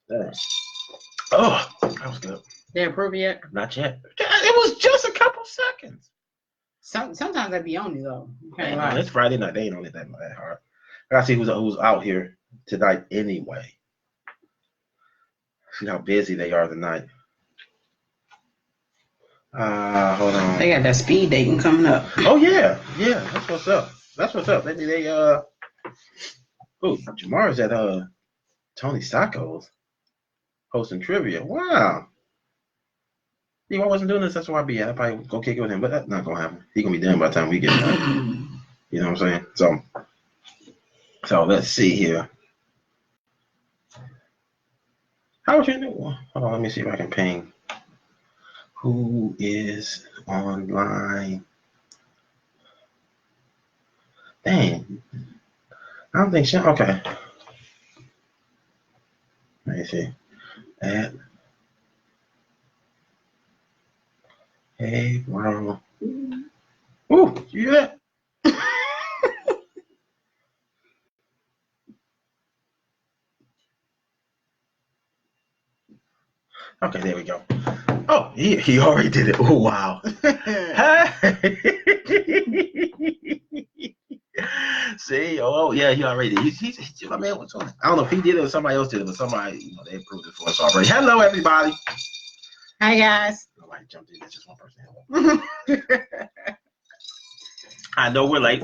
Dang. Oh, that was good. They approve it yet? Not yet. It was just a couple seconds. Sometimes they be on it though. Man, it's Friday night. They ain't on it that hard. I gotta see who's out here tonight anyway. See how busy they are tonight. Hold on. They got that speed dating coming up. Oh yeah. That's what's up. Maybe they Jamar's at Tony Sacco's hosting trivia. Wow. See, I wasn't doing this. That's why I'd be at. I'd probably go kick it with him, but that's not gonna happen. He gonna be done by the time we get done. You know what I'm saying? So let's see here. How would you do? Hold on, let me see if I can ping. Who is online? Dang. I don't think so. Okay. Let me see. Hey, wow. Ooh, you hear that? Okay, there we go. Oh, he already did it. Oh, wow. See, yeah, he already did. He's my man. What's on it? I don't know if he did it or somebody else did it, but somebody, they approved it for us already. Hello, everybody. Hi, guys. Nobody jumped in. That's just one person. I know we're late.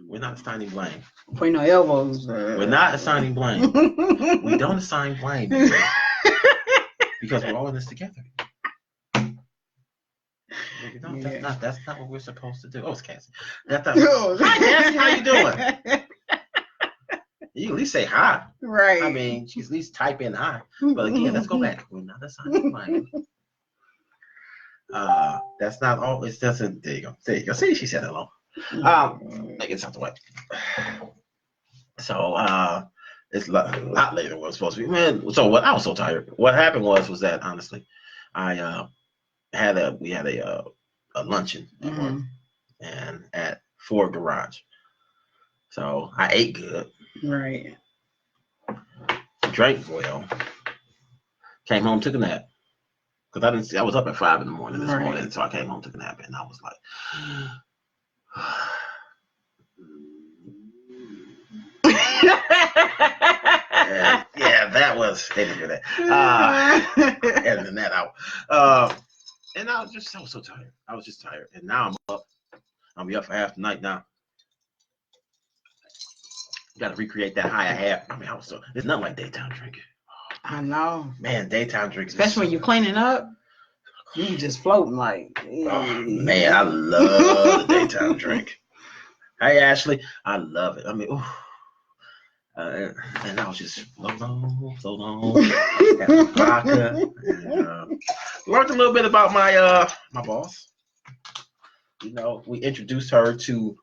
We're not assigning blame. Point no elbows. We're not assigning blame. We don't assign blame because we're all in this together. That's not what we're supposed to do. Oh, it's Cassie. Hi, Cassie. How you doing? You at least say hi. Right. I mean, she's at least type in hi. But again, let's go back. We're not assigning blame. That's not all. It doesn't. There you go. See, she said hello. Make it sound way. So it's a lot later than what it was supposed to be. Man, so what? I was so tired. What happened was that honestly, we had a luncheon at work and at Ford Garage. So I ate good. Right. Drank well. Came home, took a nap. Because I was up at 5 a.m. this morning, so I came home, took a nap, and I was like, yeah, that was, they didn't hear that. Editing that out. And I was so tired. I was just tired. And now I'm up. I'll be up for half the night now. Got to recreate that high I had. I mean, it's nothing like daytime drinking. I know. Man, daytime drinking. Especially when you're cleaning up. You just floating like. Oh, man, I love the daytime drink. Hey, Ashley, I love it. I mean, and I was just so long. Had vodka. And, learned a little bit about my boss. You know, we introduced her to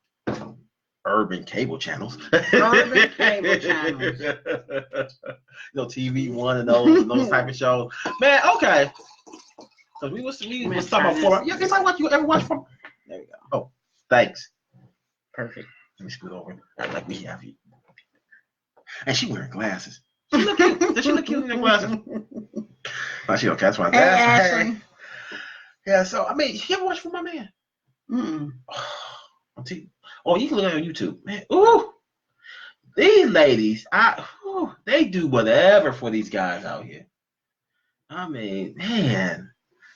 urban cable channels. Urban cable channels. You know, TV One and those type of shows. Man, okay. So we was talking about yeah, guess you ever watch from? There we go. Oh, thanks. Perfect. Let me scoot over. Act like we have you. And she wearing glasses. She look cute. Does she look cute in the glasses? Oh, she okay. That's why. Hey, Ashley. Yeah. So I mean, you ever watch For My Man? Oh, you can look on YouTube, man. Ooh, these ladies, they do whatever for these guys out here. I mean, man,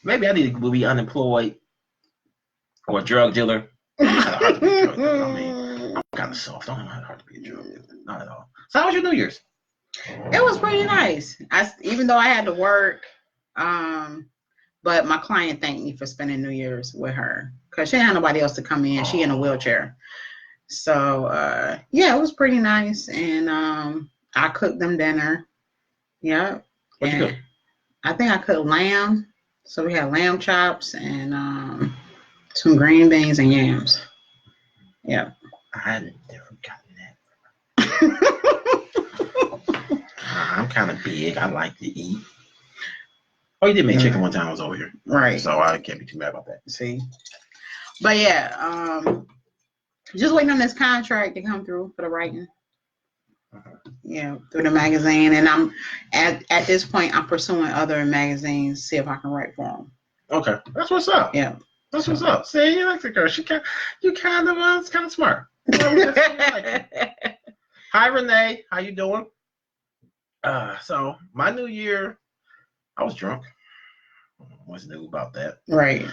maybe I need to be unemployed or a drug dealer. I mean, I'm kind of soft. I don't know how hard to be a drug dealer. Not at all. So how was your New Year's? It was pretty nice. Even though I had to work, but my client thanked me for spending New Year's with her because she had nobody else to come in. She in a wheelchair. So, yeah, it was pretty nice. And I cooked them dinner. Yeah. What'd you cook? I think I cooked lamb. So we had lamb chops and some green beans and yams. Yeah. I hadn't never gotten that. I'm kind of big. I like to eat. Oh, you did make chicken one time I was over here. Right. So I can't be too mad about that. See? But yeah, just waiting on this contract to come through for the writing. Yeah, through the magazine, and I'm at this point I'm pursuing other magazines, see if I can write for them. Okay, that's what's up. Yeah, that's what's up. See, you like the girl. You kind of smart. Hi, Renee. How you doing? So my new year, I was drunk. What's new about that? Right.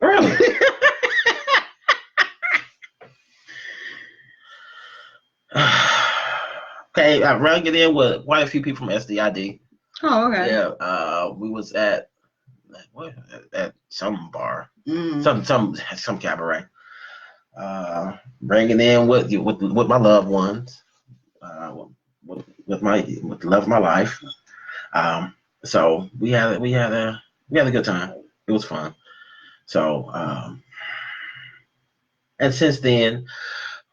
Really? Okay, I rang it in with quite a few people from SDID. Oh, okay. Yeah, we was at some bar, Mm. some cabaret. Bringing in with my loved ones, with the love of my life. So we had a good time. It was fun. So and since then,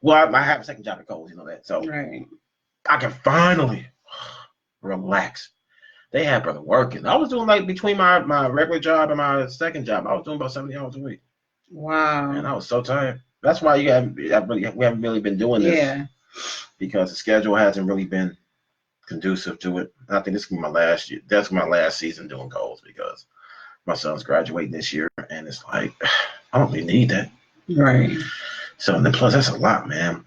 well, I have a second job at Kohl's, you know that. So right. I can finally relax. They had brother working. I was doing like between my regular job and my second job, I was doing about 70 hours a week. Wow. And I was so tired. That's why we haven't really been doing this. Yeah. Because the schedule hasn't really been conducive to it. I think this is my last year. That's my last season doing Kohl's because my son's graduating this year, and it's like I don't really need that. Right. So and then plus that's a lot, man.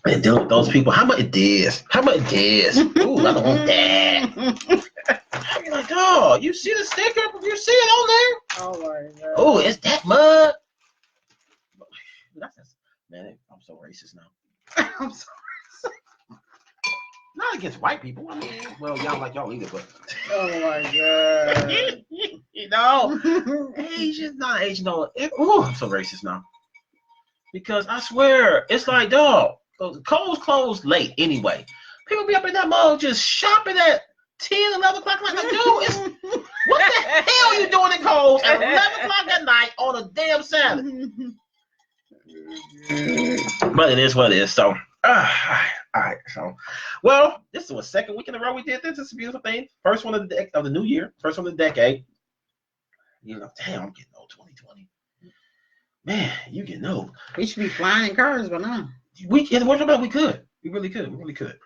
And dealing with those people, how much it is? Ooh, I don't want that. I'm like, oh, you see the sticker? You see it on there? Oh my God. Oh, it's that mud. Man, I'm so racist now. I'm sorry. Not against white people. I mean, well, y'all like y'all either, but. Oh my God. You know, Asians, not Asian. No, I'm so racist now. Because I swear, it's like, dog, Kohl's closed late anyway. People be up in that mall just shopping at 10, 11 o'clock. Like, dude, what the hell are you doing in Kohl's at 11 o'clock at night on a damn Saturday? But it is what it is. So, all right. So, well, this is the second week in a row we did this. It's a beautiful thing. First one of the new year. First one of the decade. You know, damn, I'm getting old. 2020. Man, you getting old. We should be flying in cars by now. We could. We really could.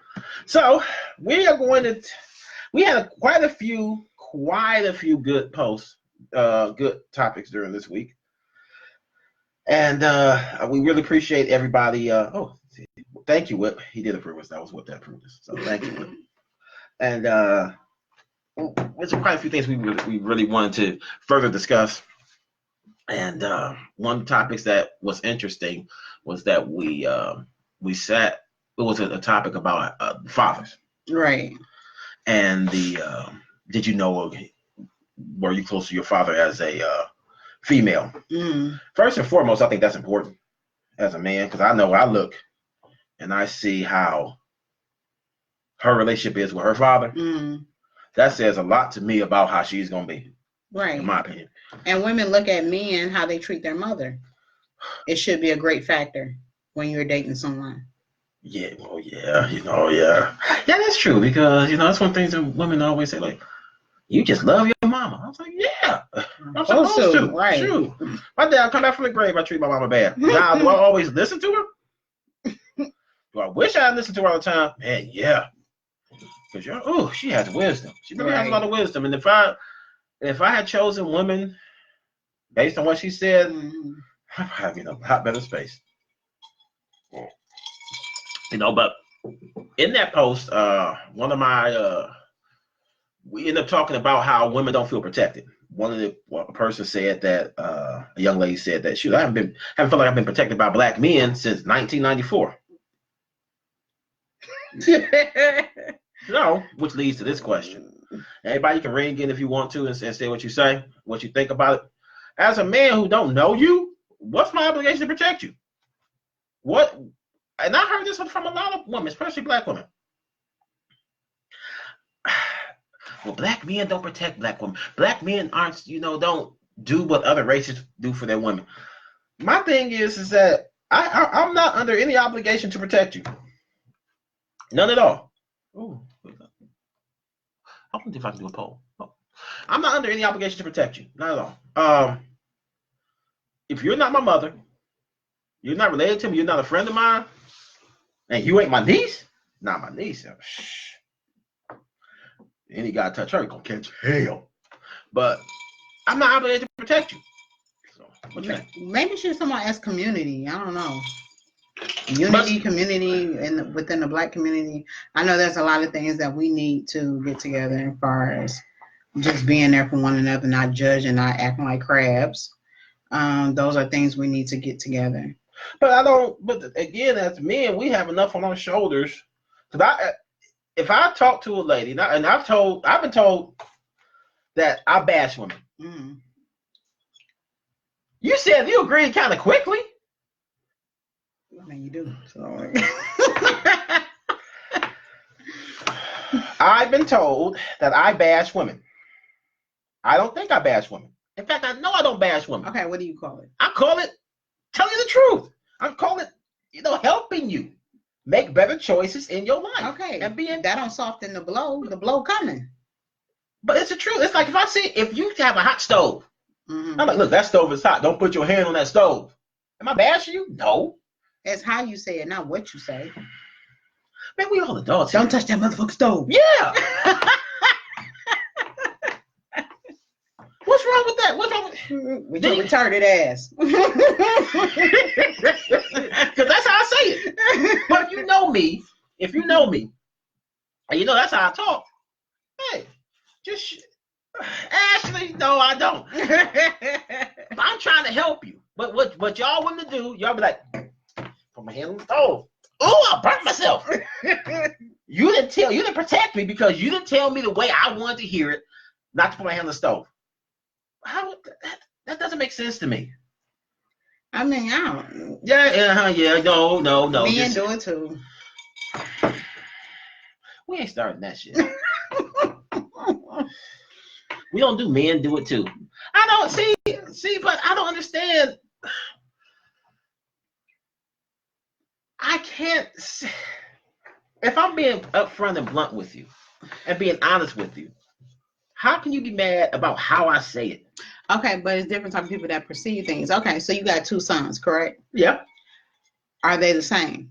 So we are going to. We had quite a few good posts, good topics during this week, and we really appreciate everybody. Thank you, Whip. He did approve us. That was what that approved us. So thank you, Whip. And there's quite a few things we really wanted to further discuss. And one of the topics that was interesting was that we sat. It was a topic about fathers, right? And did you know? Were you close to your father as a female? First and foremost, I think that's important as a man because I know I look and I see how her relationship is with her father. That says a lot to me about how she's gonna be, right? In my opinion. And women look at men how they treat their mother. It should be a great factor when you're dating someone. Yeah, well, yeah, yeah, that's true because that's one thing that women always say, like, you just love your mama. I was like, yeah, I'm supposed to. Right. True. My dad come back from the grave, I treat my mama bad. Now, do I always listen to her? Do I wish I listened to her all the time? Man, yeah. Because she has wisdom. She really has a lot of wisdom. And if I had chosen women based on what she said, I'd have a lot better space. But in that post, one of my we ended up talking about how women don't feel protected. A person said that a young lady said that I haven't felt like I've been protected by black men since 1994. Which leads to this question. Anybody can ring in if you want to and say what you think about it. As a man who don't know you, what's my obligation to protect you? What? And I heard this from a lot of women, especially black women. Well, black men don't protect black women. Black men don't do what other races do for their women. My thing is that I'm not under any obligation to protect you. None at all. Ooh, I wonder if I can do a poll. Oh. I'm not under any obligation to protect you. Not at all. If you're not my mother, you're not related to me, you're not a friend of mine, And you ain't my niece? Not my niece. Shh. Any guy touch her, gonna catch hell. But I'm not obligated to protect you. So what you think? Maybe she's someone as community. I don't know. Unity, community, and within the Black community. I know there's a lot of things that we need to get together as far as just being there for one another, not judging, not acting like crabs. Those are things we need to get together. But I don't. But again, as men, we have enough on our shoulders. Because if I talk to a lady, and I've been told that I bash women. Mm. You said you agreed kind of quickly. I mean, you do. So. I've been told that I bash women. I don't think I bash women. In fact, I know I don't bash women. Okay, what do you call it? I call it telling you the truth. I call it, helping you make better choices in your life. Okay, and being that don't soften the blow coming. But it's the truth. It's like if you have a hot stove, mm-hmm. I'm like, look, that stove is hot. Don't put your hand on that stove. Am I bashing you? No. It's how you say it, not what you say. Man, we all adults. Don't touch that motherfucking stove. Yeah. What's wrong with that? What's wrong with your retarded ass? Because that's how I say it. But if you know me, and that's how I talk, hey, just Ashley, no, I don't. I'm trying to help you. But what y'all want to do, y'all be like, put my hand on the stove. Oh, I burnt myself. You didn't protect me because you didn't tell me the way I wanted to hear it, not to put my hand on the stove. How that doesn't make sense to me. I mean, I don't. Yeah, no. Men do it too. We ain't starting that shit. We don't do men do it too. I don't see, but I don't understand. I can't. If I'm being upfront and blunt with you, and being honest with you, how can you be mad about how I say it? Okay, but it's different type of people that perceive things. Okay, so you got 2 sons, correct? Yeah. Are they the same?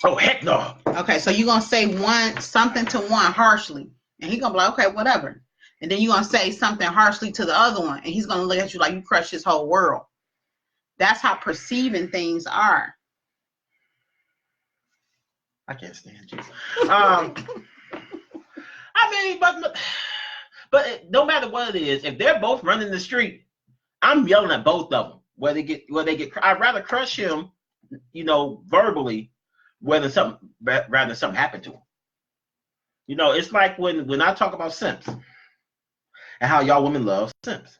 Oh, heck no. Okay, so you're going to say something to one harshly, and he's going to be like, okay, whatever. And then you're going to say something harshly to the other one, and he's going to look at you like you crushed his whole world. That's how perceiving things are. I can't stand you. I mean, but no matter what it is, if they're both running the street, I'm yelling at both of them. Where they get, I'd rather crush him, verbally, rather than something happened to him. It's like when I talk about simps and how y'all women love simps,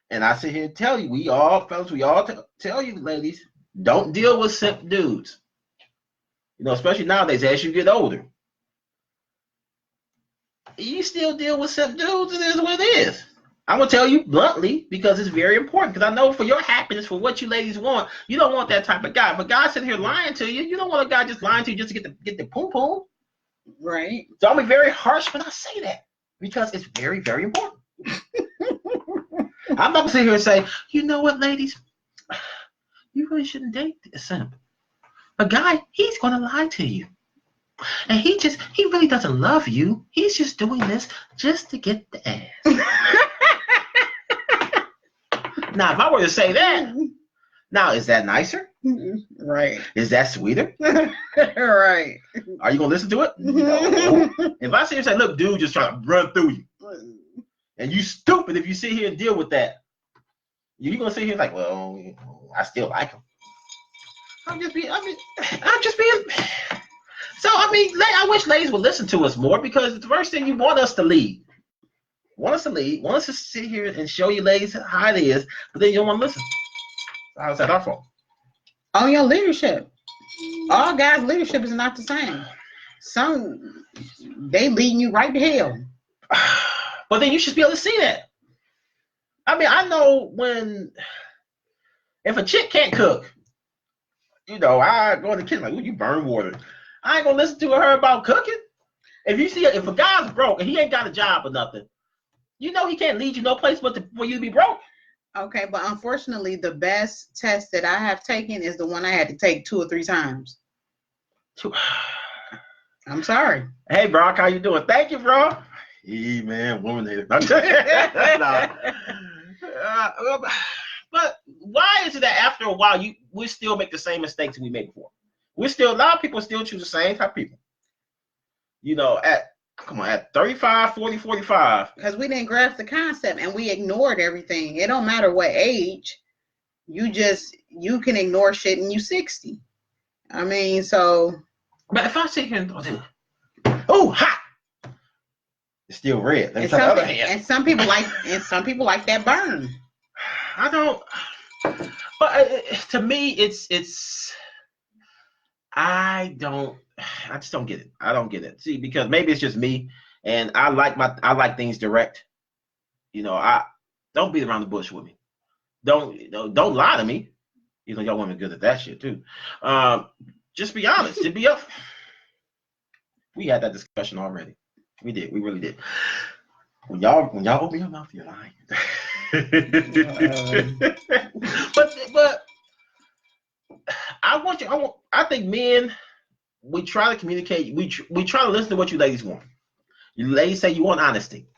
and I sit here and tell you, we all tell you, ladies, don't deal with simp dudes. Especially nowadays as you get older. You still deal with simp dudes, and it is what it is. I'm going to tell you bluntly because it's very important. Because I know for your happiness, for what you ladies want, you don't want that type of guy. If a guy sitting here lying to you, you don't want a guy just lying to you just to get the poom poom. Right. So I'll be very harsh when I say that because it's very, very important. I'm not going to sit here and say, you know what, ladies? You really shouldn't date a simp. A guy, he's going to lie to you. And he really doesn't love you. He's just doing this just to get the ass. Now, if I were to say that, now, is that nicer? Right. Is that sweeter? Right. Are you going to listen to it? No. If I sit here and say, look, dude, just trying to run through you. And you stupid if you sit here and deal with that. You're going to sit here like, well, I still like him. I'm just being. So, I wish ladies would listen to us more because the first thing you want us to lead. Want us to sit here and show you ladies how it is, but then you don't want to listen. How's that our fault? On your leadership. All guys' leadership is not the same. Some, they leading you right to hell. But then you should be able to see that. I know if a chick can't cook, I go in the kitchen like, you burn water. I ain't gonna listen to her about cooking. If a guy's broke and he ain't got a job or nothing, he can't lead you no place but for you to be broke. Okay, but unfortunately, the best test that I have taken is the one I had to take 2 or 3 times. I'm sorry. Hey, Brock, how you doing? Thank you, bro. Hey, man, woman hater. Nah. But why is it that after a while we still make the same mistakes we made before? A lot of people still choose the same type of people. You know, at 35, 40, 45. Because we didn't grasp the concept and we ignored everything. It don't matter what age. You can ignore shit and you 60. I mean, so. But if I sit here and oh, hot. It's still red. Let me try the other hand. And some people like that burn. I don't. But to me, I just don't get it. I don't get it. See, because maybe it's just me, and I like things direct. You know, I don't beat around the bush with me. Don't lie to me. You know, y'all women good at that shit too. Just be honest. Just be up. We had that discussion already. We did. We really did. When y'all open your mouth, you're lying. But I think men, we try to communicate. We try to listen to what you ladies want. You ladies say you want honesty.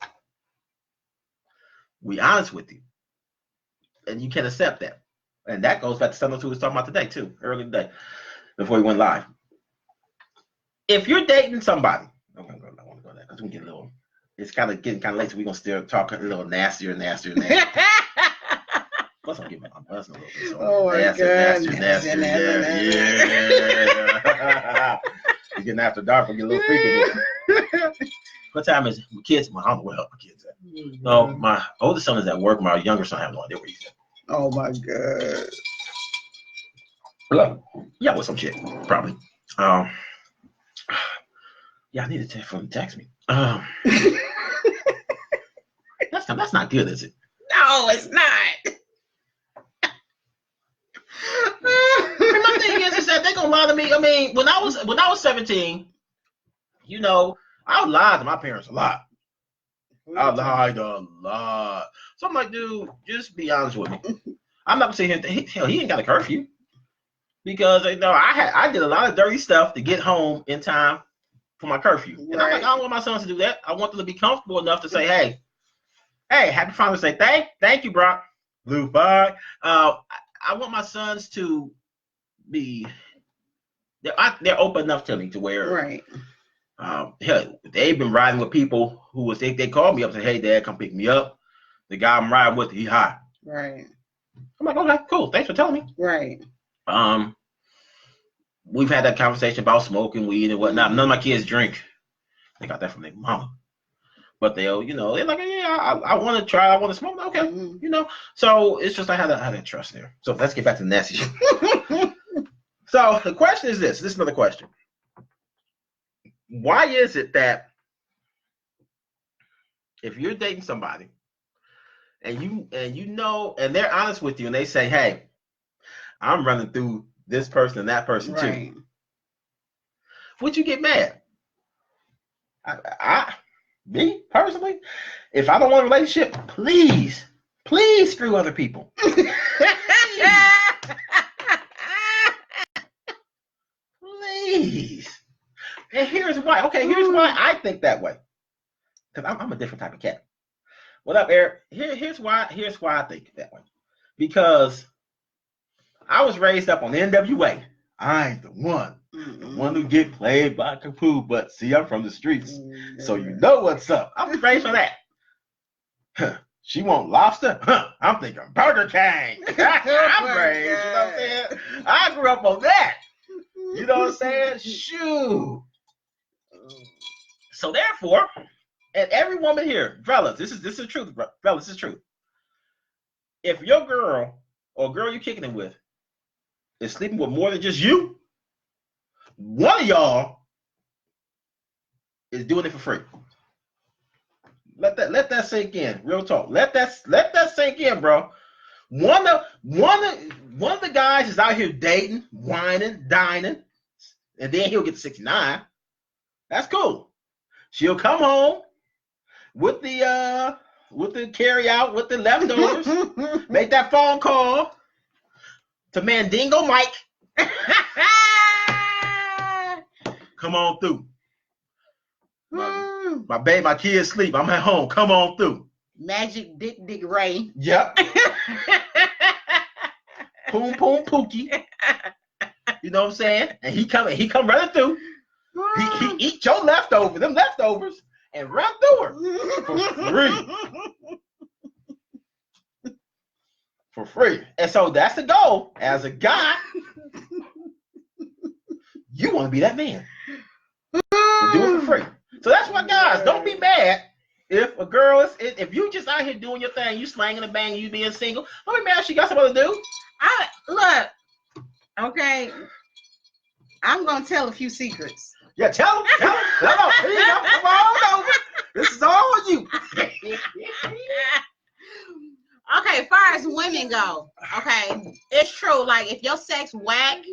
We honest with you, and you can accept that. And that goes back to something we was talking about today too, early today, before we went live. If you're dating somebody, I want to go there because we get a little. It's getting kind of late, so we're gonna still talk a little nastier. Plus, I'm getting my buzz a little bit. So oh my God! Nastier. Yeah. It's getting after dark. We get a little freaky. What time is it? My kids? I don't know where my kids at. No, my oldest son is at work. My younger son, I have no idea where he's at. Oh my God! Look, yeah, with some shit, probably. Yeah, I need to text me. That's not good, is it? No, it's not. My thing is that they're gonna lie to me. I mean, when I was 17, you know, I lied to my parents a lot. I lied a lot. So I'm like, dude, just be honest with me. I'm not gonna say he ain't got a curfew because you know I did a lot of dirty stuff to get home in time for my curfew. And I'm like, I don't want my sons to do that. I want them to be comfortable enough to say, hey, happy Father's Day. Thank you, Brock. Blue bye. I want my sons to be they're open enough to me to where right. They've been riding with people who was they called me up and said, hey, Dad, come pick me up. The guy I'm riding with, he high. Right. I'm like, okay, cool. Thanks for telling me. Right. We've had that conversation about smoking weed and whatnot. None of my kids drink. They got that from their mama. But they're like, yeah, I want to try. I want to smoke. Okay, you know. So it's just I had to trust there. So let's get back to the nasty shit. So the question is this. This is another question. Why is it that if you're dating somebody and you know and they're honest with you and they say, hey, I'm running through this person and that person too, would you get mad? Me personally, if I don't want a relationship, please screw other people. Please. And here's why. Okay, here's why I think that way. Because I'm a different type of cat. What up, Eric? Here's why I think that way. Because I was raised up on NWA. I ain't the one who get played by Kapoo, but see, I'm from the streets, so you know what's up. I'm raised for that. She want lobster? I'm thinking Burger King. I'm raised, you know what I'm saying? I grew up on that. You know what I'm saying? Shoot. So therefore, and every woman here, fellas, this is the truth, fellas, this is true. If your girl or girl you're kicking it with is sleeping with more than just you, one of y'all is doing it for free. Let that sink in. Real talk. Let that sink in, bro. One of the guys is out here dating, whining, dining, and then he'll get to 69. That's cool. She'll come home with the carry out, with the leftovers, make that phone call to Mandingo Mike. Come on through. My baby, my kids sleep. I'm at home. Come on through. Magic Dick Ray. Yep. Poom Poom Pookie. You know what I'm saying? And he come running through. He eat your leftovers, and run through her for free. For free. And so that's the goal. As a guy, you want to be that man. To do it for free. So that's why, guys, don't be mad if a girl if you just out here doing your thing, you slanging a bang, you being single. Don't be mad if she got something to do. Look, okay, I'm gonna tell a few secrets. Yeah, tell them. Here you go. Come on over. This is all you. Okay, as far as women go, okay, it's true. Like, if your sex whack,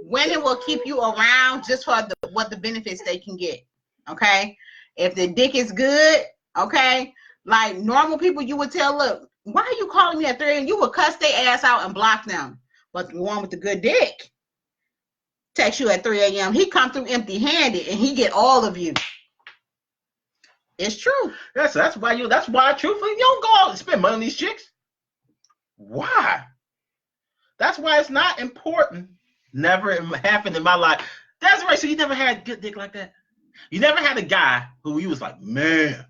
women will keep you around just for what the benefits they can get. Okay, if the dick is good, okay, like normal people, you would tell, look, why are you calling me at 3 a.m.? You would cuss their ass out and block them. But the one with the good dick text you at 3 a.m. He come through empty-handed and he get all of you. It's true. That's why truthfully, you don't go out and spend money on these chicks. Why? That's why it's not important. Never happened in my life. That's right. So you never had good dick like that? You never had a guy who you was like, man,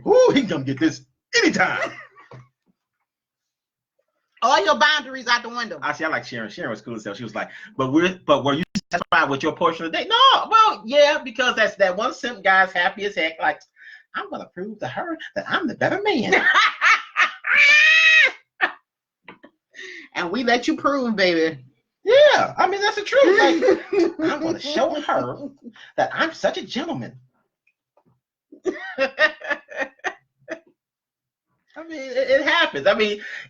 whoo, he can come get this anytime. All your boundaries out the window. I like Sharon. Sharon was cool as hell. She was like, but were you satisfied with your portion of the day? No, well, yeah, because that's that one simp guy's happy as heck. Like, I'm gonna prove to her that I'm the better man. And we let you prove, baby. Yeah, I mean, that's the truth. Like, I'm gonna show her that I'm such a gentleman. I mean, it happens.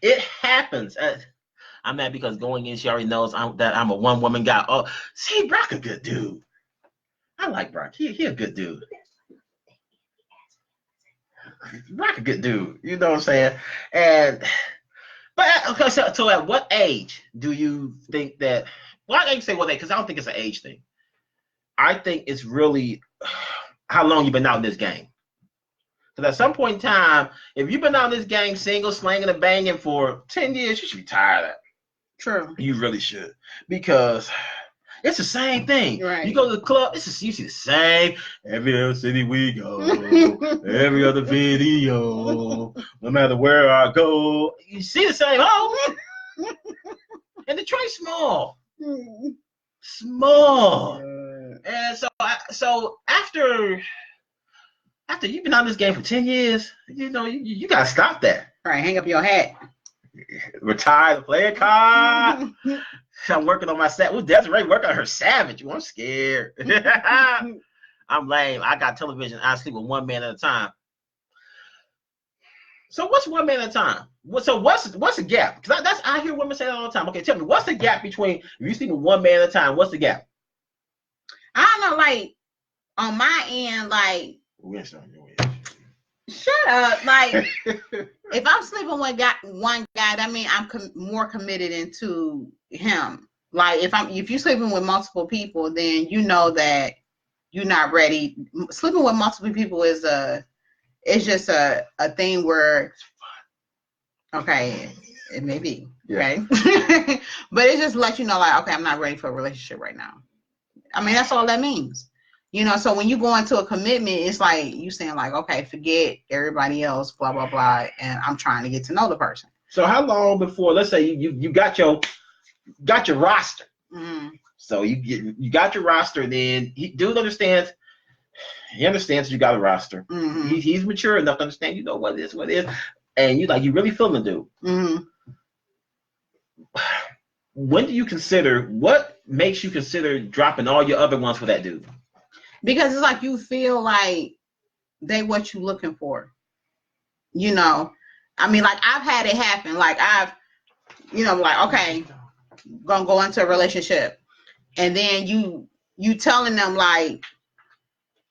It happens. I'm mad because going in, she already knows that I'm a one-woman guy. Oh, see, Brock a good dude. I like Brock. He a good dude. Brock a good dude. You know what I'm saying? But okay, so at what age do you think that? Well, I can't say what age because I don't think it's an age thing. I think it's really how long you've been out in this game. Because at some point in time, if you've been out in this game single, slanging and banging for 10 years, you should be tired of it. True. You really should. Because it's the same thing. Right. You go to the club, you see the same. Every other city we go, every other video, no matter where I go, you see the same hole. And Detroit's small. Small. And so after you've been on this game for 10 years, you know, you gotta stop that. All right, hang up your hat. Retire the player card. I'm working on my set. Well, Desiree working on her savage. I'm scared. I'm lame. I got television. I sleep with one man at a time. So what's one man at a time? So what's the gap? Because I hear women say that all the time. Okay, tell me, what's the gap between if you sleep with one man at a time? What's the gap? I don't know, like on my end, like. Shut up. Like, if I'm sleeping with one guy, that means I'm more committed into him. Like, if you're sleeping with multiple people, then you know that you're not ready. Sleeping with multiple people is just a thing where, okay, it may be, okay? But it just lets you know, like, okay, I'm not ready for a relationship right now. I mean, that's all that means. You know, so when you go into a commitment, it's like you saying like, okay, forget everybody else, blah, blah, blah, and I'm trying to get to know the person. So how long before, let's say you got your roster. Mm-hmm. So you got your roster, and then dude understands. He understands you got a roster. Mm-hmm. He's mature enough to understand, you know, what it is. And you really feeling the dude. Mm-hmm. What makes you consider dropping all your other ones for that dude? Because it's like you feel like they what you looking for. You know, I mean, like I've had it happen. Like like, okay, gonna go into a relationship, and then you telling them like,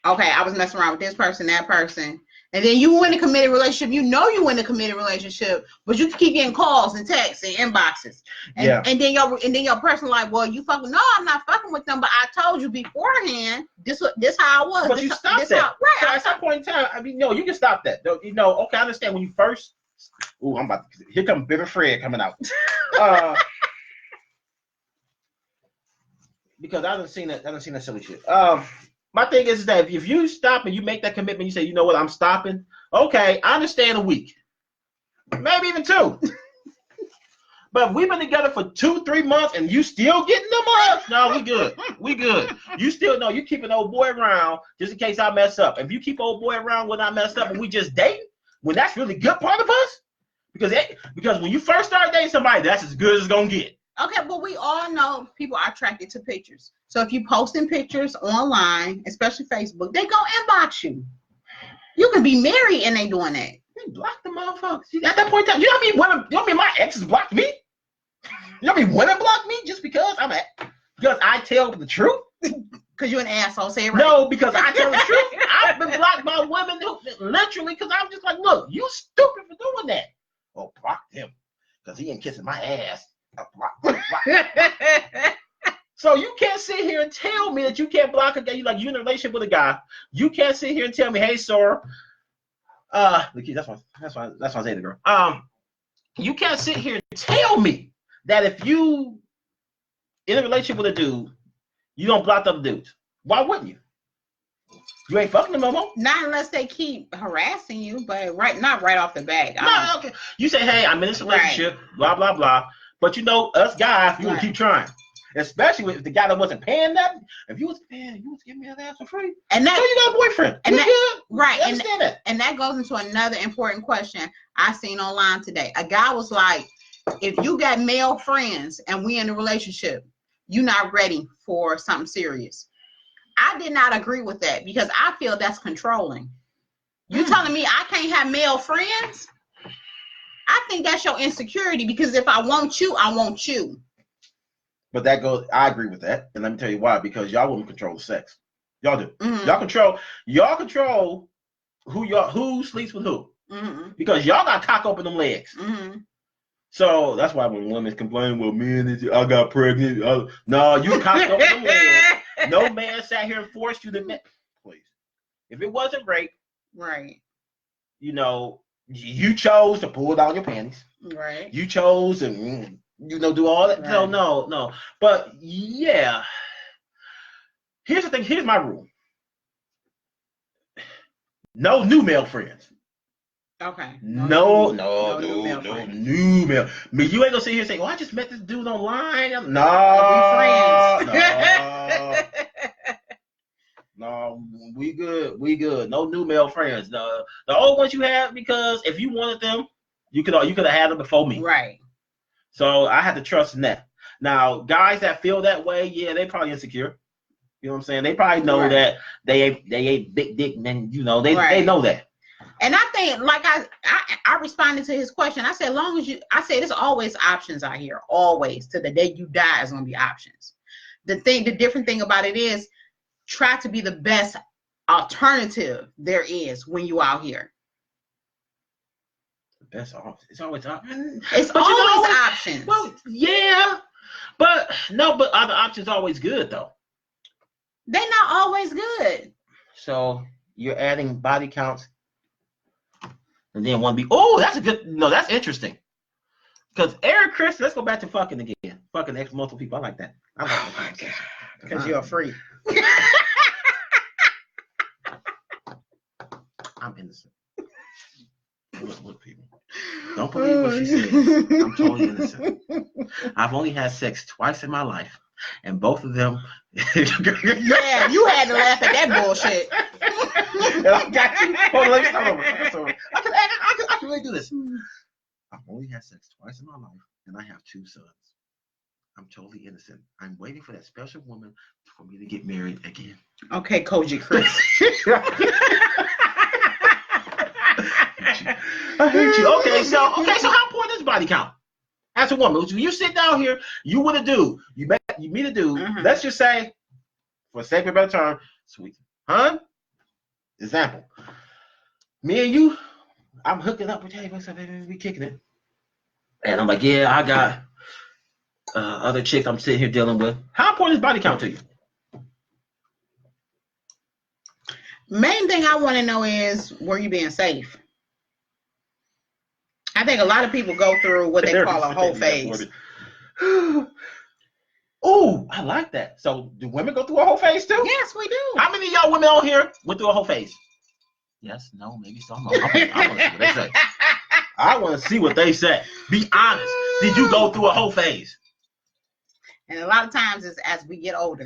okay, I was messing around with this person, that person, And then you in a committed relationship, you know you in a committed relationship, but you keep getting calls and texts and inboxes. And then your person like, well, you fucking no, I'm not fucking with them, but I told you beforehand this how I was. But you stop that. Right. So at some point in time, I mean, no, you can stop that. You know, okay, I understand when you first. Ooh, I'm about to. Here comes Bitter Fred coming out. Because I haven't seen that silly shit. My thing is that if you stop and you make that commitment, you say, you know what, I'm stopping. Okay, I understand a week, maybe even 2. But we've been together for 2-3 months and you still getting them up. No, we good. We good. You still know you keep an old boy around just in case I mess up. If you keep old boy around when I mess up and we just dating, when that's really good part of us, because when you first start dating somebody, that's as good as it's gonna get. Okay, but we all know people are attracted to pictures. So if you posting pictures online, especially Facebook, they go inbox you. You can be married and they doing that. They block the motherfuckers. At that point in time, you know what I mean? My exes blocked me. You know what I mean? Women block me just because because I tell the truth. Because you're an asshole. Say it right. No, because I tell the truth. I've been blocked by women who literally because I'm just like, look, you stupid for doing that. Oh, block him because he ain't kissing my ass. Block. So you can't sit here and tell me that you can't block a guy. You're in a relationship with a guy. You can't sit here and tell me, hey, sir. That's why I say the girl. You can't sit here and tell me that if you in a relationship with a dude, you don't block other dudes. Why wouldn't you? You ain't fucking them no more. Not unless they keep harassing you, but not right off the bat. No, okay. You say, hey, I'm in this relationship, blah, blah, blah. But you know, us guys, you will keep trying. Especially if the guy that wasn't paying that. If you was paying, you was giving me that ass for free. And that, so you got a boyfriend. And that, good. Right. And that goes into another important question I seen online today. A guy was like, if you got male friends and we in a relationship, you're not ready for something serious. I did not agree with that because I feel that's controlling. You telling me I can't have male friends? I think that's your insecurity because if I want you, I want you. But I agree with that. And let me tell you why. Because y'all women control the sex. Y'all do. Mm-hmm. Y'all control who sleeps with who. Mm-hmm. Because y'all got cock open them legs. Mm-hmm. So that's why when women complain, well, man, I got pregnant. No, you cocked open them legs. No man sat here and forced you to please. If it wasn't rape, right. You know, you chose to pull down your panties. Right. You chose to, do all that. Right. No. But yeah. Here's the thing. Here's my rule. No new male friends. Okay. No new male. I mean, you ain't gonna sit here and say, "Oh, I just met this dude online." No, we friends. No, we good. No new male friends. The old ones you have because if you wanted them, you could have had them before me. Right. So I had to trust in that. Now, guys that feel that way, yeah, they probably insecure. You know what I'm saying? They probably know that they ain't big dick men. They know that. And I think, like I responded to his question. I said, there's always options out here. Always, to the day you die is gonna be options. The different thing about it is, try to be the best alternative there is when you out here. The best option. It's always options. It's always options. Well, yeah, but other options always good though. They're not always good. So you're adding body counts. And then one be, that's interesting. Because Eric Chris, let's go back to fucking again. Fucking ex multiple people. I like that. I like that conversation. Because you're a freak. I'm innocent. Look, people. Don't believe what she says. I'm totally innocent. I've only had sex twice in my life. And both of them. Yeah, you had to laugh at that bullshit. I got you. Hold on, let me start over. I can really do this. I've only had sex twice in my life, and I have 2 sons. I'm totally innocent. I'm waiting for that special woman for me to get married again. Okay, Koji Chris. I hate you. Okay, so how important is body count? As a woman, when you sit down here, you with a dude, you meet a dude. Mm-hmm. Let's just say, for the sake of a better term, sweet, huh? Example. me and you, I'm hooking up with, hey, what's up, baby? We kicking it. And I'm like, yeah, I got other chicks I'm sitting here dealing with. How important is body count to you? Main thing I want to know is, were you being safe? I think a lot of people go through what they call a whole phase. Oh, I like that. So do women go through a whole phase too? Yes, we do. How many of y'all women on here went through a whole phase? Yes, no, maybe some. I want to see what they say. I want to see what they say. Be honest. Did you go through a whole phase? And a lot of times it's as we get older.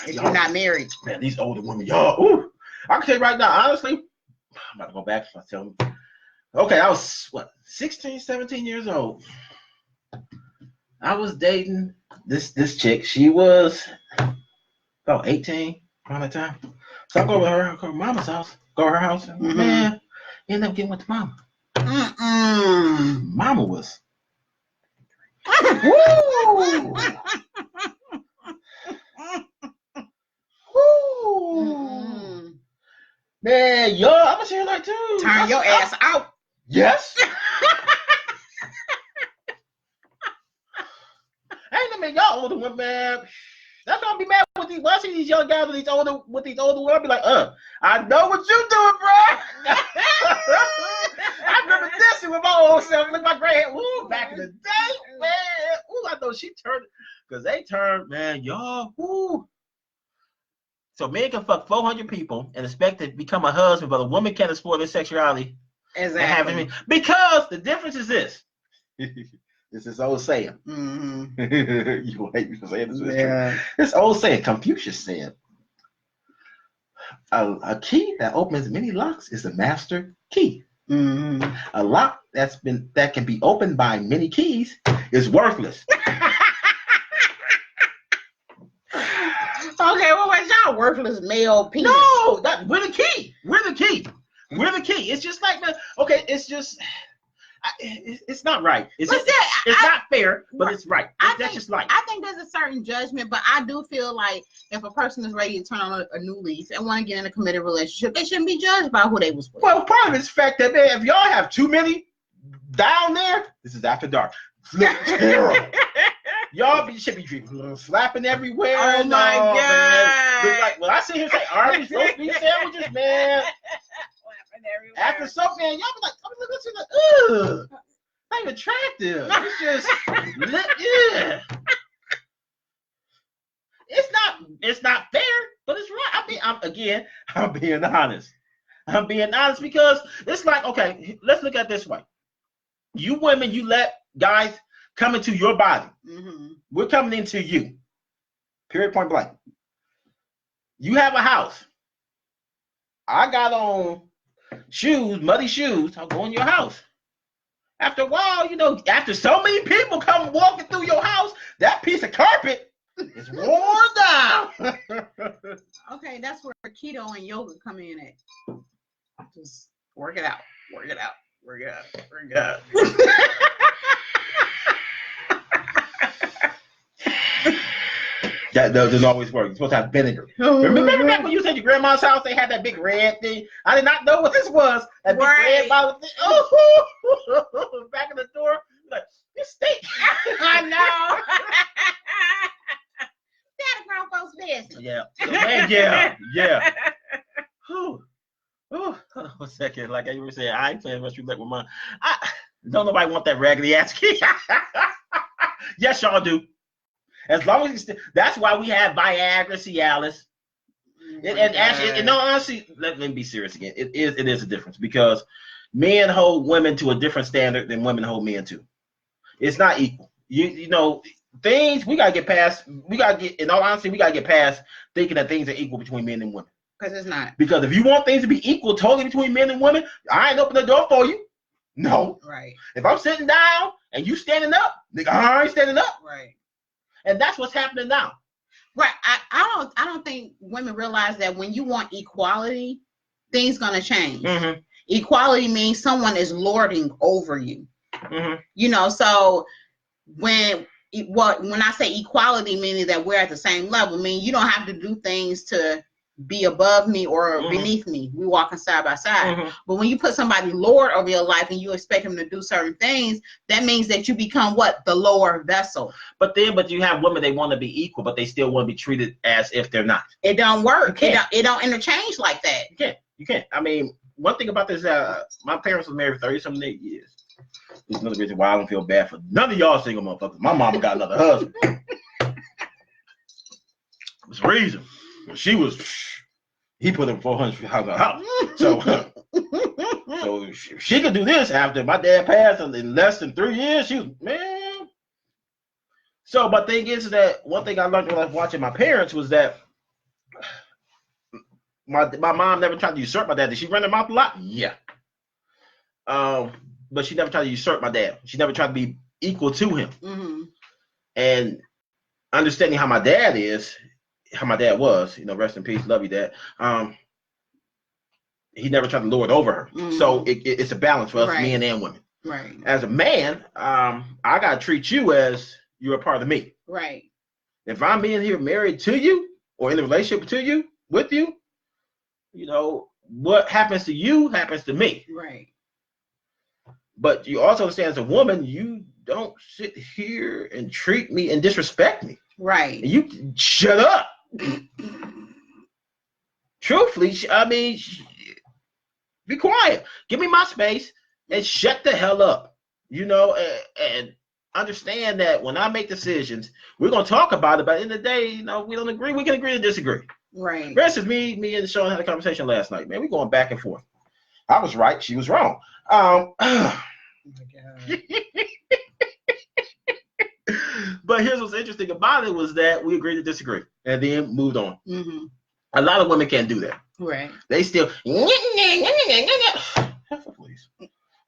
If you're not married. Man, these older women, y'all. Ooh, I can tell you right now, honestly, I'm about to go back and tell them. Okay, I was, 16, 17 years old. I was dating this chick. She was about 18 around that time. So I go to her mama's house, go to her house, and man, end up getting with the mama. Mama was. Woo! Woo! Man, yo, I'm gonna say it like too. Turn your ass out. Yes. Ain't no man, y'all older women, man. That's why I be mad with these. When I see these young guys with these older women, I be like, I know what you doing, bro. I remember this with my old self. Look at my gray hair. Ooh, back in the day, man. Ooh, I know she turned, because they turned, man, y'all. Ooh. So men can fuck 400 people and expect to become a husband, but a woman can't explore their sexuality. Exactly. Because the difference is this. This is old saying. Mm-hmm. You will hate me for saying this. Yeah. This old saying, Confucius said, a key that opens many locks is the master key. Mm-hmm. A lock that can be opened by many keys is worthless. Okay, well, what's y'all worthless male penis? No, we're the key. We're the key. We're the key. It's just like it's just. It's not right. It's not fair, but it's right. That's just like. I think there's a certain judgment, but I do feel like if a person is ready to turn on a new leaf and want to get in a committed relationship, they shouldn't be judged by who they was with. Well, part of it's the fact that, man, if y'all have too many down there, this is after dark. Y'all should be slapping everywhere. Oh my God. Like, when I sit here and say Arby's roast beef sandwiches, man. After something, man, y'all be like, ugh, not even attractive. It's just, yeah. It's not fair, but it's right. I'm being honest. I'm being honest because it's like, okay, let's look at it this way. You women, you let guys come into your body. Mm-hmm. We're coming into you. Period, point blank. You have a house. I got on shoes, muddy shoes. I'll go in your house. After a while, after so many people come walking through your house, that piece of carpet is worn down. Okay, that's where keto and yoga come in at. Just work it out. Work it out. Work it out. Work it out. That doesn't always work. You're supposed to have vinegar. Remember back when you was at your grandma's house, they had that big red thing? I did not know what this was. That big red bottle thing. Oh, back in the door. Like, this stink. I know. That a grown folks business. Yeah. Man, yeah. Hold on a second. Like I was saying, I ain't playing much roulette with mine. Don't nobody want that raggedy ass key. Yes, y'all do. As long as that's why we have Viagra, Cialis. And actually, no, honestly, let me be serious again. It is a difference because men hold women to a different standard than women hold men to. It's not equal. You know, things we gotta get past. In all honesty, we gotta get past thinking that things are equal between men and women. Because it's not. Because if you want things to be equal totally between men and women, I ain't open the door for you. No. Right. If I'm sitting down and you standing up, nigga, I ain't standing up. Right. And that's what's happening now. Right. I don't think women realize that when you want equality, things gonna change. Mm-hmm. Equality means someone is lording over you. Mm-hmm. So when I say equality, meaning that we're at the same level, meaning you don't have to do things to be above me or beneath me. We walking side by side. But when you put somebody Lord over your life and you expect him to do certain things, that means that you become what? The lower vessel. But you have women, they want to be equal, but they still want to be treated as if they're not. It don't work. It don't interchange like that. You can't. I mean, one thing about this, my parents were married 30-something years. There's another reason why I don't feel bad for none of y'all single motherfuckers. My mama got another husband. There's a reason. He put in 400 house. So she could do this after my dad passed in less than 3 years. She was, man. So, but thing is that one thing I learned when I was watching my parents was that my mom never tried to usurp my dad. Did she run her mouth a lot? Yeah. But she never tried to usurp my dad. She never tried to be equal to him. And understanding how my dad was, rest in peace, love you, Dad. He never tried to lord over her. So it's a balance for us, men and women. Right. As a man, I gotta treat you as you're a part of me. Right. If I'm being here married to you or in a relationship with you, what happens to you happens to me. Right. But you also understand, as a woman, you don't sit here and treat me and disrespect me. Right. You shut up. Truthfully, I mean, be quiet. Give me my space and shut the hell up. And understand that when I make decisions, we're gonna talk about it. But in the day, we don't agree. We can agree to disagree. Right. For instance, me and Sean had a conversation last night. Man, we're going back and forth. I was right. She was wrong. Oh my God. But here's what's interesting about it was that we agreed to disagree and then moved on. A lot of women can't do that. Right. They still. Please.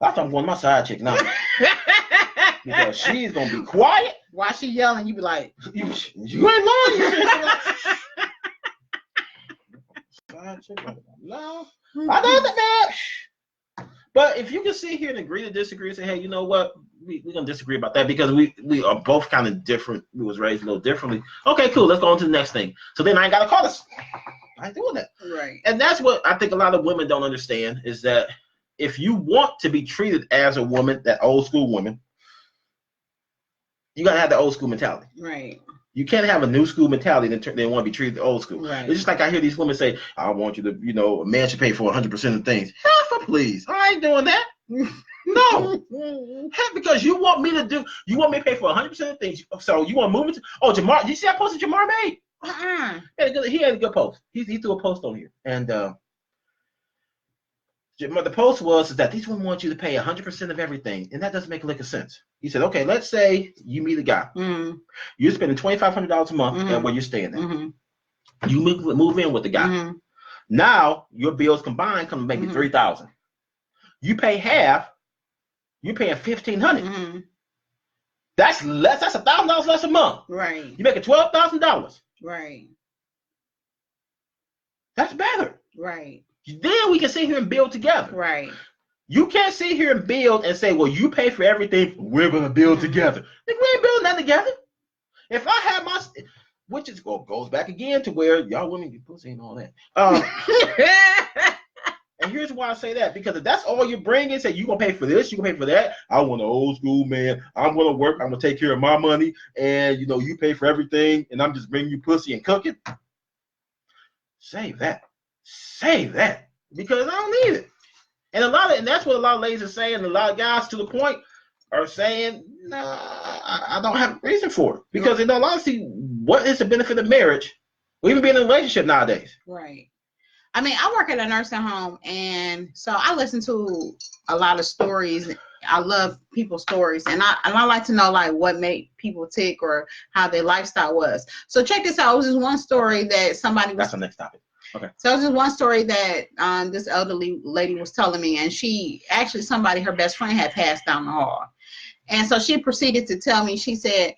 I thought I'm going to my side chick now. Because she's going to be quiet. While she yelling, you be like, you ain't lying. Side chick. No. I don't know. But if you can sit here and agree to disagree and say, hey, you know what? We're going to disagree about that because we are both kind of different. We was raised a little differently. Okay, cool. Let's go on to the next thing. So then I ain't got to call us. I ain't doing that. Right. And that's what I think a lot of women don't understand is that if you want to be treated as a woman, that old school woman, you got to have the old school mentality. Right. You can't have a new school mentality and they want to be treated old school. Right. It's just like I hear these women say, I want you to, a man should pay for 100% of things. Hell, please. I ain't doing that. No. Because you want me to pay for 100% of things. So you want to move it to, Jamar, did you see that post that Jamar made? He had a good post. He threw a post on here. And the post was that these women want you to pay 100% of everything. And that doesn't make a lick of sense. He said, okay, let's say you meet a guy. You're spending $2,500 a month at where you're staying at. You move in with the guy. Now your bills combined come to maybe $3,000. You pay half. You're paying $1,500. That's less. That's $1,000 less a month. Right. You making $12,000. Right. That's better. Right. Then we can sit here and build together. Right. You can't sit here and build and say, well, you pay for everything. We're gonna build together. We ain't building that together. If I have my, which is goes back again to where y'all women get pussy and all that. And here's why I say that, because if that's all you're bringing, say you're going to pay for this, you're going to pay for that. I want an old school man. I'm going to work. I'm going to take care of my money. And, you pay for everything. And I'm just bringing you pussy and cooking. Save that. Because I don't need it. And that's what a lot of ladies are saying. A lot of guys to the point are saying, nah, I don't have a reason for it. Because in all honesty, what is the benefit of marriage or even being in a relationship nowadays? Right. I mean, I work at a nursing home, and so I listen to a lot of stories. I love people's stories, and I like to know like what made people tick or how their lifestyle was. So check this out. It was just one story that somebody was. That's the next topic. Okay. So it was just one story that this elderly lady was telling me, and she actually her best friend had passed down the hall, and so she proceeded to tell me. She said,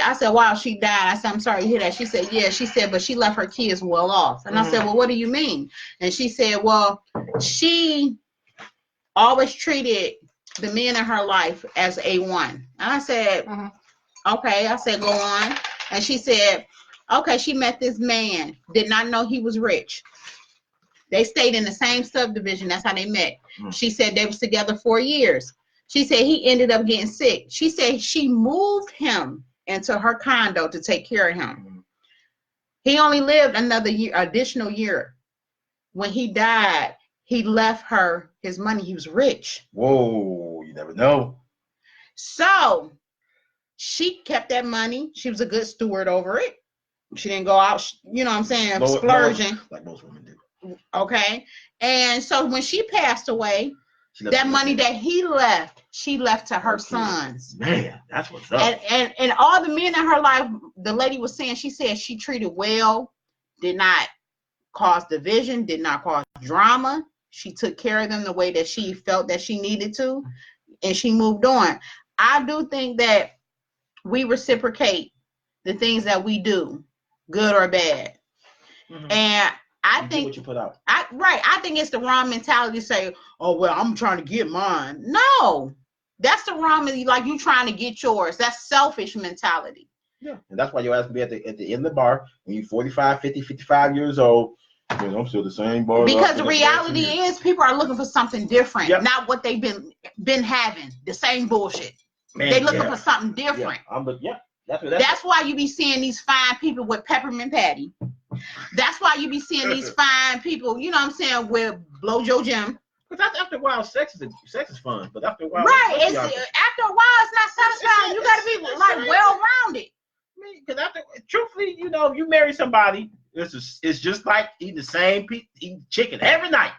I said, wow, she died. I said, I'm sorry to hear that. She said, yeah. She said, but she left her kids well off. And I said, well, what do you mean? And she said, well, she always treated the men in her life as A1. And I said, okay. I said, go on. And she said, Okay, she met this man. Did not know he was rich. They stayed in the same subdivision. That's how they met. She said they was together 4 years. She said he ended up getting sick. She said she moved him into her condo to take care of him. He only lived another year, additional year. When he died, he left her his money. He was rich. Whoa, you never know. So she kept that money. She was a good steward over it. She didn't go out, you know what I'm saying, splurging. Like most women do. Okay. And so when she passed away, that money that he left, she left to her sons. Man, that's what's up. And all the men in her life, the lady was saying, she said she treated well, did not cause division, did not cause drama. She took care of them the way that she felt that she needed to, and she moved on. I do think that we reciprocate the things that we do, good or bad. And I think what you put out. I think it's the wrong mentality to say, oh, well, I'm trying to get mine. No, that's the wrong, like you trying to get yours. That's selfish mentality. Yeah, and that's why your ass can be at the end of the bar when you're 45, 50, 55 years old. Man, I'm still the same bar. Because the reality is people are looking for something different, not what they've been having. The same bullshit. Man, they looking for something different. That's why you be seeing these fine people with peppermint patty. That's why you be seeing these fine people, you know what I'm saying, with Blojo Jim. Because after a while, sex is fun. But after a while, right? After a while, it's not satisfying. You got to be like well-rounded. Because truthfully, you know, if you marry somebody, it's just like eating the same eating chicken every night.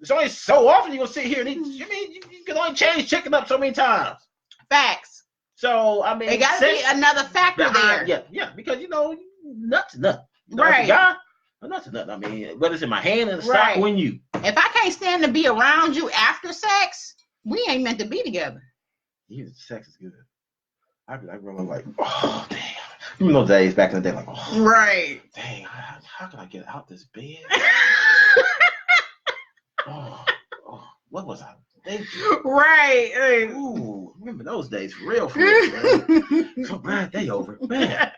It's only so often you're gonna sit here and eat. You mean you can only change chicken up so many times. Facts. So I mean, it got to be another factor there. Yeah, because you know, nut to nut. Right. Nut to nut. I mean, whether it's in my hand and the stock when you. If I can't stand to be around you after sex, we ain't meant to be together. Yeah, sex is good. I remember like, oh damn. You know days back in the day, like, oh, right. Dang, how can I get out this bed? oh, what was I thinking? Right. Ooh, remember those days for real, man. So glad they over, man.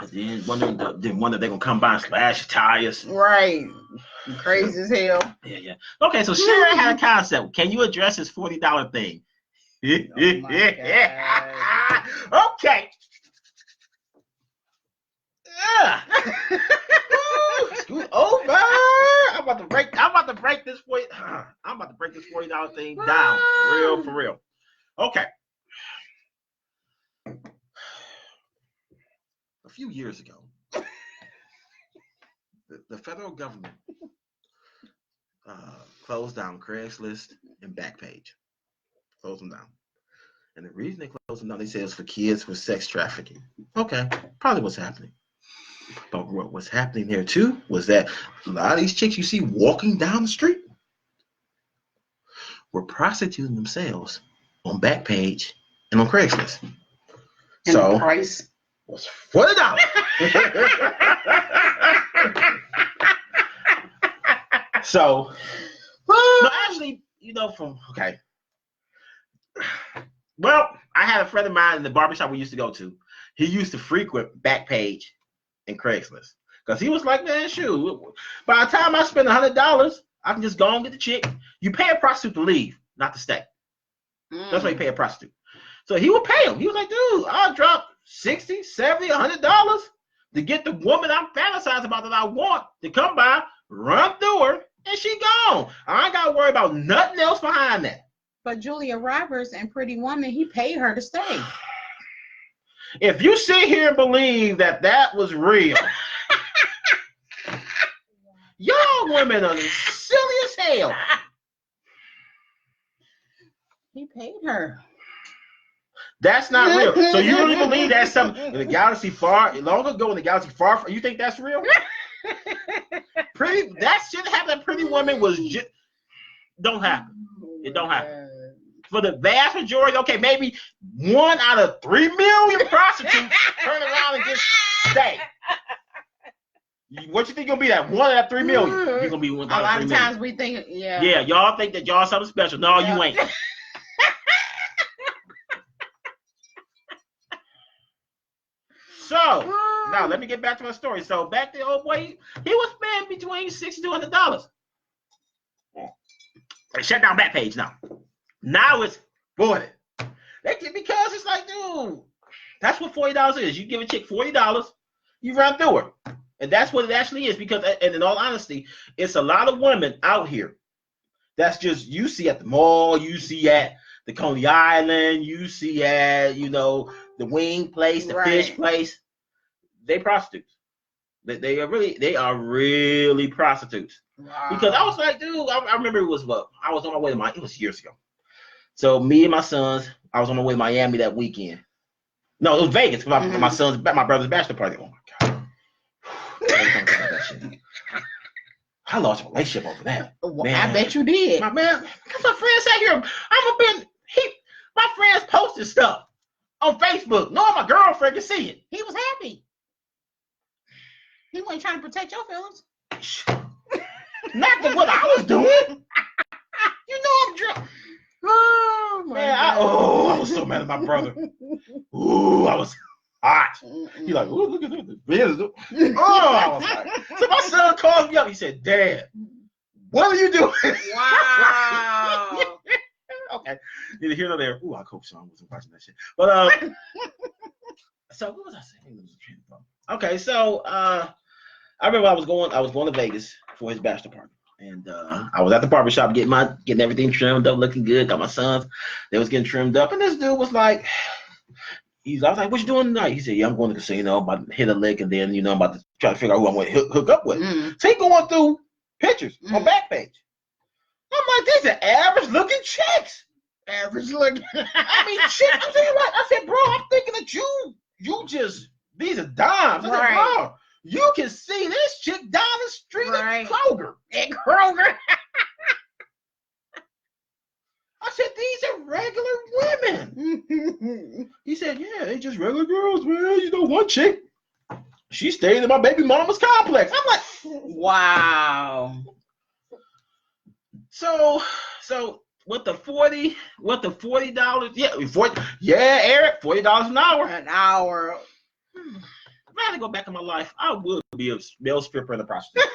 And then wonder they gonna come by and slash your tires. Right. Crazy as hell. Yeah. Okay, so Sharon had a concept. Can you address this $40 thing? Oh my God. Okay. Yeah. Scoot over. I'm about to break this $40 thing down. For real. Okay. A few years ago, the federal government closed down Craigslist and Backpage. Closed them down. And the reason they closed them down, they said it was for kids with sex trafficking. Okay, probably what's happening. But what was happening there too was that a lot of these chicks you see walking down the street were prostituting themselves on Backpage and on Craigslist. And so the price was $40. So, no, actually, you know, well, I had a friend of mine in the barbershop we used to go to. He used to frequent Backpage and Craigslist because he was like, man, shoot, by the time I spend $100, I can just go and get the chick. You pay a prostitute to leave, not to stay. That's why you pay a prostitute. So he would pay him. He was like, dude, I'll drop $60, $70, $100 to get the woman I'm fantasizing about that I want to come by, run through her, and she gone. I ain't got to worry about nothing else behind that. But Julia Roberts and Pretty Woman, he paid her to stay. If you sit here and believe that was real, y'all women are silly as hell. He paid her. That's not real. So you really believe that's something in the galaxy long ago in the galaxy far, you think that's real? That shit happened. Pretty Woman was just don't happen. It don't happen. For the vast majority, okay, maybe 1 out of 3 million prostitutes turn around and just stay. What you think gonna be that 1 out of 3 million? You're gonna be 1 out of 3 million. A lot of times we think, yeah. Yeah, y'all think that y'all something special. No, you ain't. So now let me get back to my story. So back to the old boy, he was paying between $60 to $100. They shut down Backpage now. Now it's 40. Because it's like, dude, that's what $40 is. You give a chick $40, you run through her. And that's what it actually is. Because, and in all honesty, it's a lot of women out here that's just, you see at the mall, you see at the Coney Island, you see at, the wing place, the fish place. They prostitutes. They are really prostitutes. Wow. Because I was like, dude, I remember it was I was on my way to it was years ago. So me and my sons, I was on my way to Miami that weekend. No, it was Vegas for my brother's bachelor party. Oh my God. I lost a relationship over that. Well, I bet you did. My man, because my friends sat here. My friends posted stuff on Facebook. Knowing my girlfriend could see it. He was happy. He wasn't trying to protect your feelings. Not what I was doing. I'm drunk. Oh man! I was so mad at my brother. Ooh, I was hot. He like, ooh, look at this. I was like, so my son called me up. He said, "Dad, what are you doing?" Wow. Okay. Neither here nor there. Ooh, I hope Sean wasn't watching that shit. But so what was I saying? Okay, so I remember I was going to Vegas for his bachelor party. And I was at the barbershop getting everything trimmed up, looking good. Got my sons, they was getting trimmed up. And this dude was like, I was like, what you doing tonight? He said, yeah, I'm going to the casino. I'm about to hit a lick, and then, I'm about to try to figure out who I'm going to hook up with. So he going through pictures on Backpage. I'm like, these are average looking chicks. Average looking. I mean, chicks. I'm saying, like, I said, bro, I'm thinking that you just, these are dimes. I said, bro, you can see this chick down the street at Kroger. At Kroger. I said, these are regular women. He said, yeah, they just regular girls, man. One chick, she stayed in my baby mama's complex. I'm like, wow. So with the $40, Eric, $40 an hour. An hour. If I had to go back in my life, I would be a male stripper and a prostitute.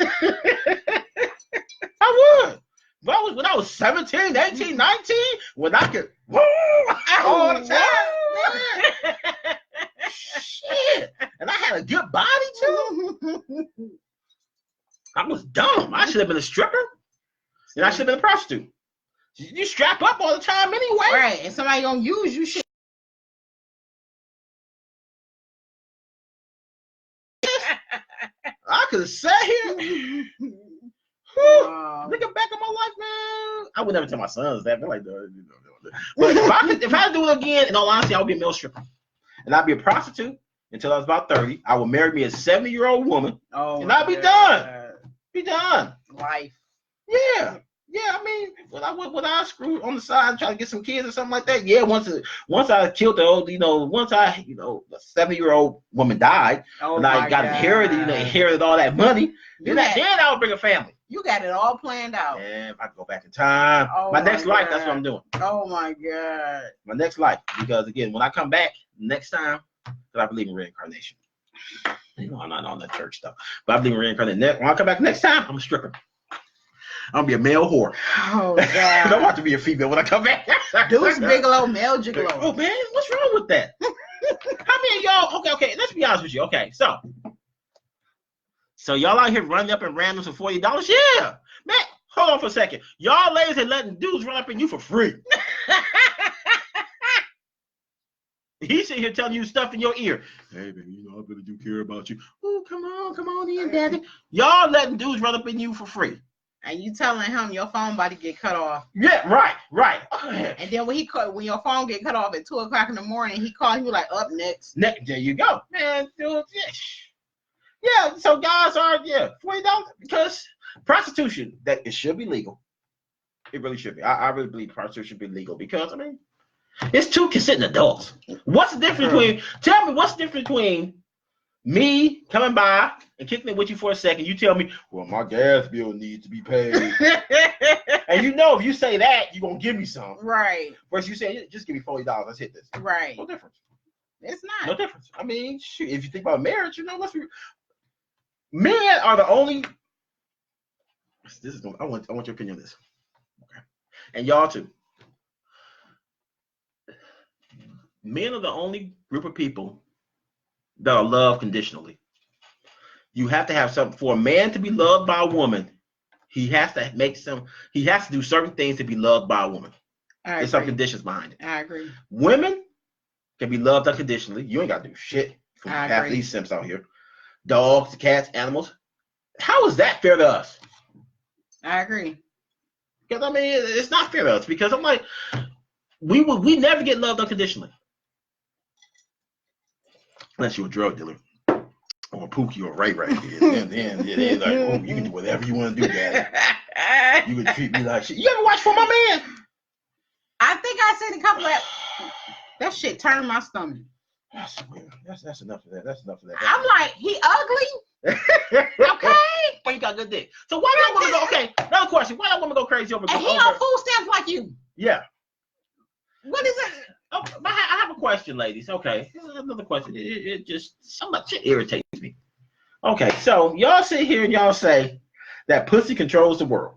I would. When I was 17, 18, 19, when I could all the time. Shit. And I had a good body too. I was dumb. I should have been a stripper. And I should have been a prostitute. You strap up all the time anyway. Right. And somebody gonna use you shit. I could have sat here. Wow. Looking back on my life, man, I would never tell my sons that. They're like, but if I do it again, in all honesty, I would be a male stripper, and I'd be a prostitute until I was about 30. I would marry me a 70-year-old woman, and I'd be done. Be done. Life. Yeah. I mean, when I screwed on the side and try to get some kids or something like that. Yeah, once I killed the old, once a 70-year-old woman died, and I got inherited all that money, then I would bring a family. You got it all planned out. Yeah, if I could go back in time. My next life, that's what I'm doing. Oh my God. My next life, because again, when I come back next time, because I believe in reincarnation. I'm not on that church stuff, but I believe in reincarnation. When I come back next time, I'm a stripper. I'm gonna be a male whore. Oh God! I don't want to be a female when I come back. Deuce Bigelow, male gigolo. Oh man, what's wrong with that? How many of y'all? Okay. Let's be honest with you. Okay, so y'all out here running up and randoms for $40? Yeah, man. Hold on for a second. Y'all ladies are letting dudes run up in you for free. He's sitting here telling you stuff in your ear. Hey, baby, I really do care about you. Oh, come on in, daddy. Y'all letting dudes run up in you for free. And you telling him your phone about to get cut off. Yeah, right. And then when your phone get cut off at 2:00 in the morning, he called you like, up next. There you go, man. Dude, yeah. So guys are $40 because prostitution it should be legal. It really should be. I really believe prostitution should be legal because it's two consenting adults. What's the difference between? Tell me what's the difference between me coming by and kicking it with you for a second, you tell me, well, my gas bill needs to be paid. And if you say that, you're going to give me some. Right. Versus you say, just give me $40, let's hit this. Right. No difference. It's No difference. I mean, shoot, if you think about marriage, let's be. Men are the only. This is. I want your opinion on this. Okay. And y'all too. Men are the only group of people that are loved conditionally. You have to have something for a man to be loved by a woman. He has to do certain things to be loved by a woman. There's some conditions behind it. I agree. Women can be loved unconditionally. You ain't got to do shit for half of these simps out here. Dogs, cats, animals. How is that fair to us? I agree. Because I mean, it's not fair to us because I'm like, we never get loved unconditionally. Unless you're a drug dealer or a pookie or a Ray. Then it's like, oh, you can do whatever you want to do, Daddy. You can treat me like shit. You ever watch For My Man? I think I seen a couple of that shit turned my stomach. That's enough of that. That's enough of that. I'm like, he ugly? Okay. But you got good dick. So why that woman go, okay, another question. Why that woman go crazy over and he on food stamps like you? Yeah. What is it? Oh, I have a question, ladies. Okay. Another question. It just so much irritates me. Okay, so y'all sit here and y'all say that pussy controls the world.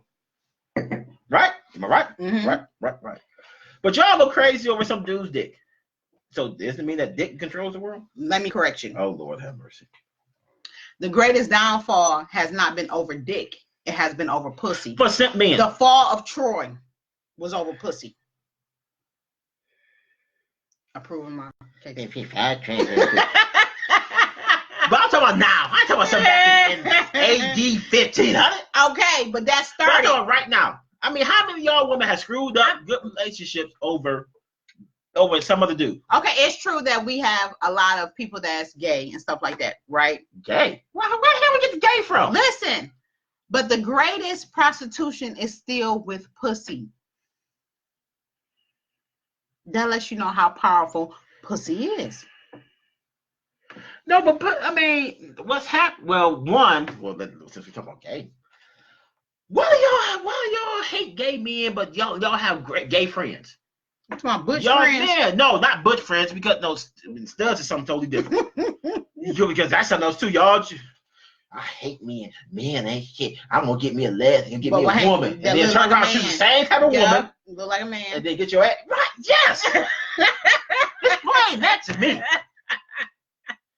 Right? Am I right? Mm-hmm. Right. But y'all go crazy over some dude's dick. So does it mean that dick controls the world? Let me correct you. Oh, Lord have mercy. The greatest downfall has not been over dick. It has been over pussy. For simp men. The fall of Troy was over pussy. Approving my case. But I'm talking about now. I'm talking about something back in AD 1500. Okay, but that started right now. I mean, how many of y'all women have screwed up good relationships over some other dude? Okay, it's true that we have a lot of people that's gay and stuff like that, right? Gay? Where the hell we get the gay from? Listen, but the greatest prostitution is still with pussy. That lets you know how powerful pussy is. No, but I mean, what's happened? Well, since we talk about gay, why do y'all hate gay men, but y'all have great gay friends? That's my butch friends. Yeah, no, not butch friends, because no, studs is something totally different. Because that's something else too, y'all. I hate men. Men ain't shit. I'm gonna get me a lesbian, get me a woman, and then turn around she's the same type of woman. Look like a man. And then get your ass right. Yes. Explain that to me.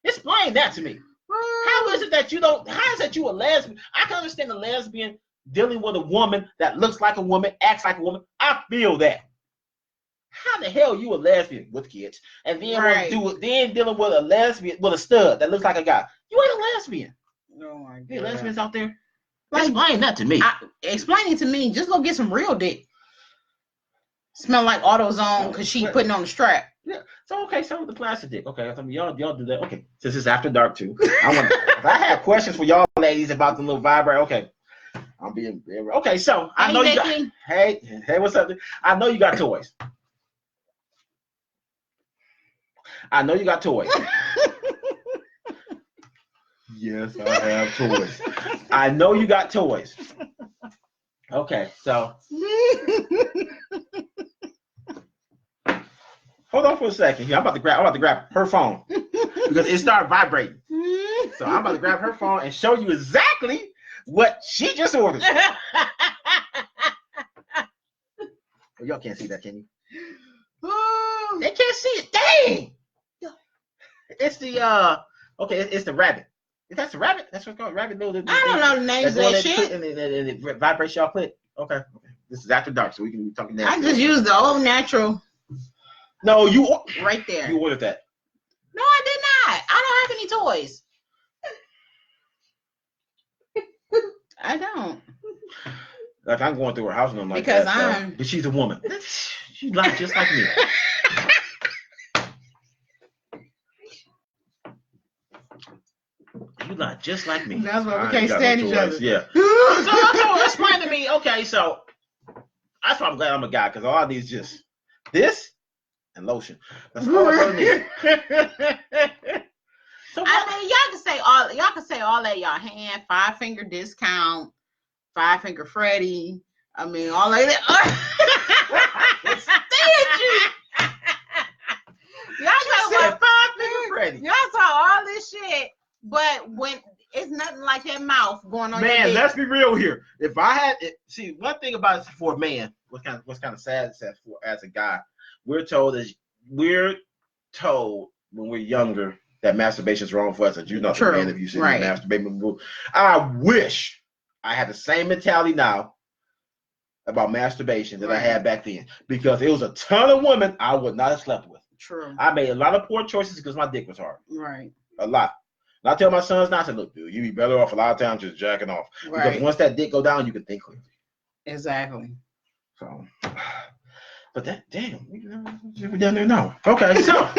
Explain that to me. How is it that you don't? How is that you a lesbian? I can understand a lesbian dealing with a woman that looks like a woman, acts like a woman. I feel that. How the hell you a lesbian with kids, and then then dealing with a lesbian with a stud that looks like a guy? You ain't a lesbian. Oh my God. There lesbians out there? Explain that to me. Explain it to me. Just go get some real dick. Smell like AutoZone because she putting on the strap. Yeah. So so the plastic dick. Okay, so y'all do that. Okay. Since it's after dark too. If I have questions for y'all ladies about the little vibrator, okay. I'm being okay. So I know you got. Hey, what's up? I know you got toys. Yes, I have toys. I know you got toys. Okay, so hold on for a second here. I'm about to grab her phone because it started vibrating. So I'm about to grab her phone and show you exactly what she just ordered. Well, y'all can't see that, can you? They can't see it. Dang! It's the it's the rabbit. Is that the rabbit? That's what's called rabbit. I don't know the names of that shit. And it vibrates y'all click. Okay. This is after dark, so we can be talking now. I just use the old natural. No, you right there. You ordered that. No, I did not. I don't have any toys. I don't. Like I'm going through her house and I'm like because that, but she's a woman. She's like just like me. You not just like me. That's why we can't stand each other. Yeah. so explain to me. Okay, so that's why I'm glad I'm a guy, because all I need is just this and lotion. That's all I need. So I mean, y'all can say all that y'all hand, 5-finger discount, 5-finger Freddy. I mean, all of that. Y'all talking about 5-finger shit, but when it's nothing like that mouth going on your Man, dick. let's be real here. If I had see one thing about it for a man, what's kind of sad is that for as a guy, we're told when we're younger that masturbation is wrong for us. That you're not the man if you sit there masturbating. I wish I had the same mentality now about masturbation that I had back then, because it was a ton of women I would not have slept with. True. I made a lot of poor choices because my dick was hard. Right. A lot. And I tell my sons not to look, dude. You be better off a lot of times just jacking off. Right. Because once that dick go down, you can think clearly. Exactly. So, but that damn, we're down there now. Okay, so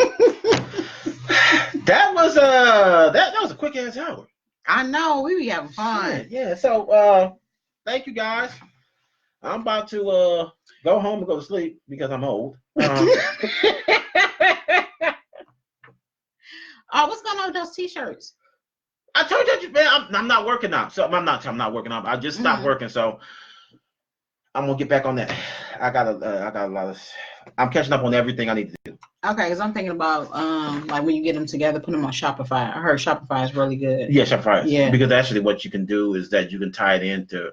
that was a quick ass hour. I know, we be having fun. Yeah. So thank you guys. I'm about to go home and go to sleep because I'm old. What's going on with those t-shirts? I told you, man, I'm not working now. So I'm not working out. I just stopped working, so I'm gonna get back on that. I got a lot of. I'm catching up on everything I need to do. Okay, because I'm thinking about like when you get them together, put them on Shopify. I heard Shopify is really good. Yeah, Shopify. Yeah. Because actually, what you can do is that you can tie it into.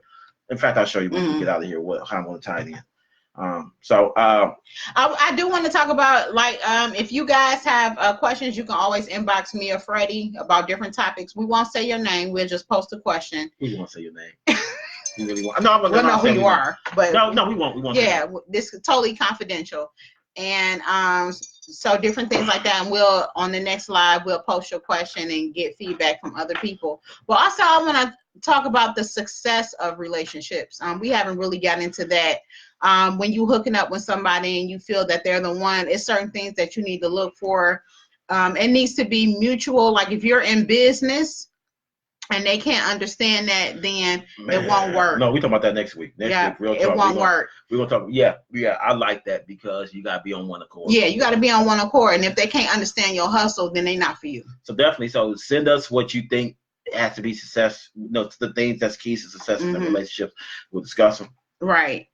In fact, I'll show you when we get out of here how I'm gonna tie it in. I do want to talk about if you guys have questions, you can always inbox me or Freddie about different topics. We won't say your name. We'll just post a question. We won't say your name. You really want? No, we'll know who you are. But no, we won't. We won't. Yeah, this is totally confidential. And so different things like that. And we'll on the next live we'll post your question and get feedback from other people. But also I want to talk about the success of relationships. We haven't really gotten into that. When you hooking up with somebody and you feel that they're the one, it's certain things that you need to look for. It needs to be mutual. Like if you're in business and they can't understand that, then it won't work. No, we talking about that next week. Next week, real talk. It won't work. We're gonna talk. Yeah. I like that because you gotta be on one accord. Yeah, you gotta be on one accord. And if they can't understand your hustle, then they're not for you. So definitely. So send us what you think has to be success. The things that's keys to success in the relationships. We'll discuss them. Right.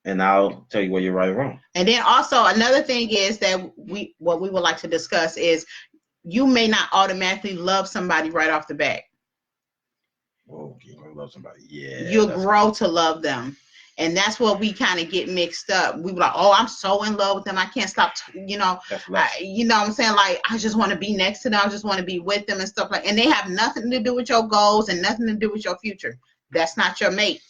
And I'll tell you where you're right or wrong. And then also another thing is that what we would like to discuss is you may not automatically love somebody right off the bat. Oh, you're gonna love somebody. Yeah. You'll grow to love them. And that's what we kind of get mixed up. We were like, oh, I'm so in love with them. I can't stop, you know what I'm saying? Like, I just want to be next to them. I just want to be with them and stuff like that. And they have nothing to do with your goals and nothing to do with your future. That's not your mate.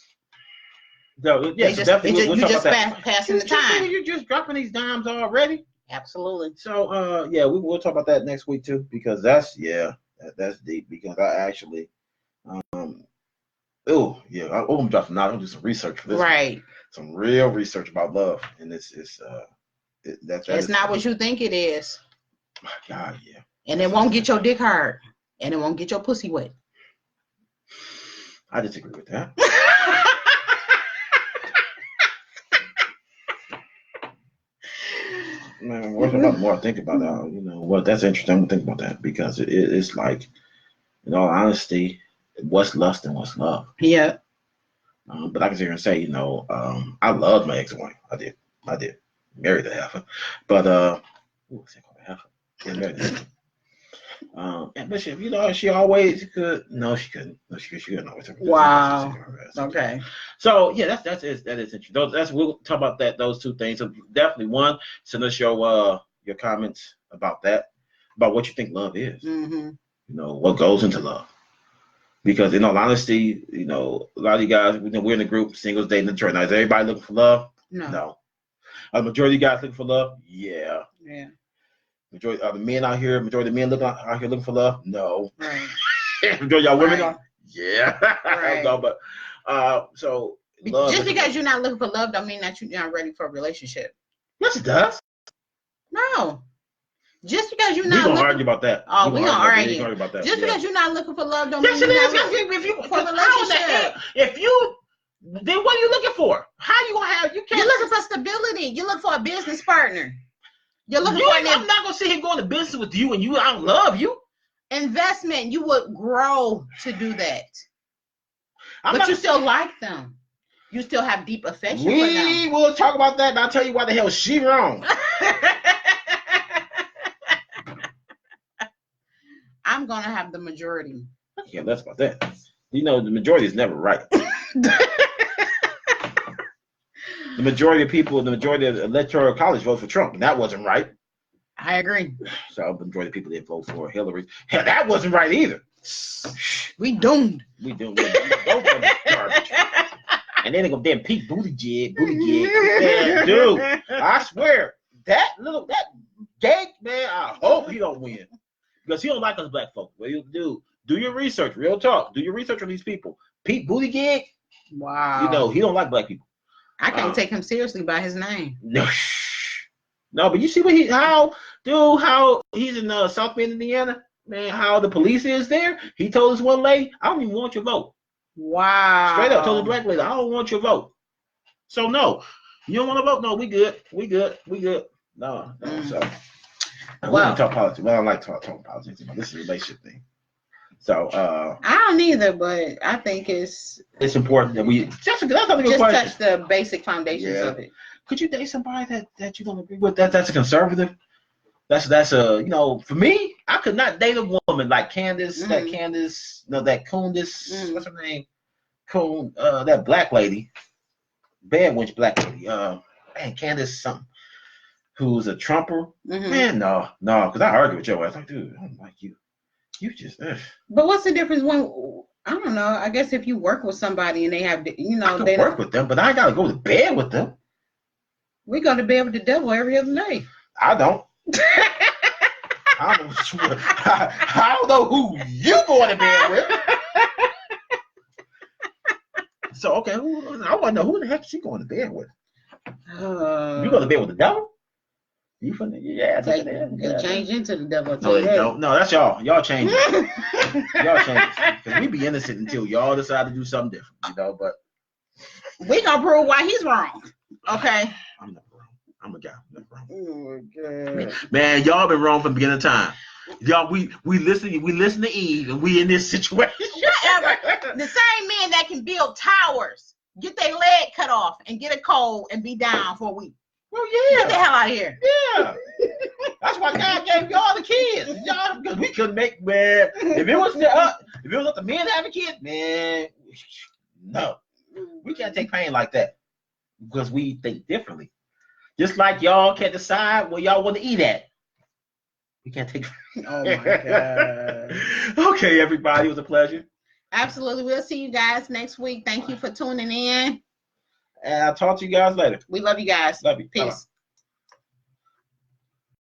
No, yeah, you're just passing the time. You're just dropping these dimes already. Absolutely. So, we'll talk about that next week too, because that's deep. Because I actually, I'm dropping out. I'm doing some research for this. Right. One. Some real research about love, and it's not what you think it is. My God, yeah. And it won't get your dick hard, and it won't get your pussy wet. I disagree with that. Man, what about more I think about that? That's interesting. I'm gonna think about that because it's like, in all honesty, what's lust and what's love? Yeah. But I can sit here and say, I loved my ex-wife. I did. Married a heifer. But what's that called, a heifer? Yeah, married a heifer. But she always could. No, she couldn't. No, she couldn't always. Wow. Okay. So yeah, that is interesting. We'll talk about that. Those two things. So definitely one. Send us your comments about that, about what you think love is. Mm-hmm. What goes into love. Because in all honesty, a lot of you guys, we're in the group, singles dating in Detroit. Now, is everybody looking for love? No. A majority of you guys looking for love? Yeah. Yeah. Majority of the men out here, out here looking for love? No. Right. Majority of y'all women are? Yeah. Right. No, but so love just because you're not looking for love don't mean that you're not ready for a relationship. Yes, it does. No. Just because you're not. We're gonna argue about that. Oh, we're gonna argue about that. Just because you're not looking for love don't mean you're not looking for a relationship. Then what are you looking for? How you gonna have? You can't. You're looking for stability. You look for a business partner. You're looking for. I'm not gonna sit here going to business with you and I don't love you. Investment. You would grow to do that. But you still like them. You still have deep affection for them. We will talk about that, and I'll tell you why the hell she I'm gonna have the majority. Yeah, that's about that. You know, the majority is never right. The majority of people, the majority of the electoral college voted for Trump, and that wasn't right. I agree. So the majority of people didn't vote for Hillary. Hell, that wasn't right either. We doomed. We doomed. We both of them garbage. And then they go damn Pete Buttigieg. Man, dude, I swear that gay man. I hope he don't win because he don't like us black folks. What he'll do your research. Real talk. Do your research on these people. Pete Buttigieg. Wow. You know he don't like black people. I can't take him seriously by his name. No, but you see how he's in South Bend, Indiana, man, how the police is there. He told this one lady, I don't even want your vote. Wow. Straight up told the black lady, I don't want your vote. So no, you don't want to vote? No, we good. No. So we don't talk politics. Well, I don't like talking politics, but this is a relationship thing. So I don't either, but I think it's important that we just touch the basic foundations of it. Could you date somebody that you don't agree with? That's a conservative. That's a for me, I could not date a woman like Candace. That Candace, that Candace. What's her name? That black lady, bad witch black lady. Candace something, who's a Trumper. Man, no, because I argue with your ass. Like, dude, I don't like you. You just. But what's the difference when? I don't know. I guess if you work with somebody and they have, I can work with them, but I gotta go to bed with them. We go to bed with the devil every other day. I don't. I don't know who you going to bed with. So okay, I want to know who the heck she going to bed with. You going to bed with the devil? You finna they change into the devil. No, they don't. No, that's y'all. Y'all change it. Y'all change it. Because we be innocent until y'all decide to do something different, But we gonna prove why he's wrong. Okay. I'm not wrong. I'm a guy. I'm not wrong. Oh my God. Man, y'all been wrong from the beginning of time. Y'all, we listen to Eve, and we in this situation. Whatever. The same men that can build towers, get their leg cut off, and get a cold and be down for a week. Well, yeah. Get the hell out of here. Yeah. That's why God gave y'all the kids. Y'all, because we couldn't make, man. If it was up to men having kids, man, no. We can't take pain like that because we think differently. Just like y'all can't decide where y'all want to eat at. We can't take pain. Oh, my God. Okay, everybody. It was a pleasure. Absolutely. We'll see you guys next week. Thank you for tuning in. And I'll talk to you guys later. We love you guys. Love you. Peace. Bye-bye.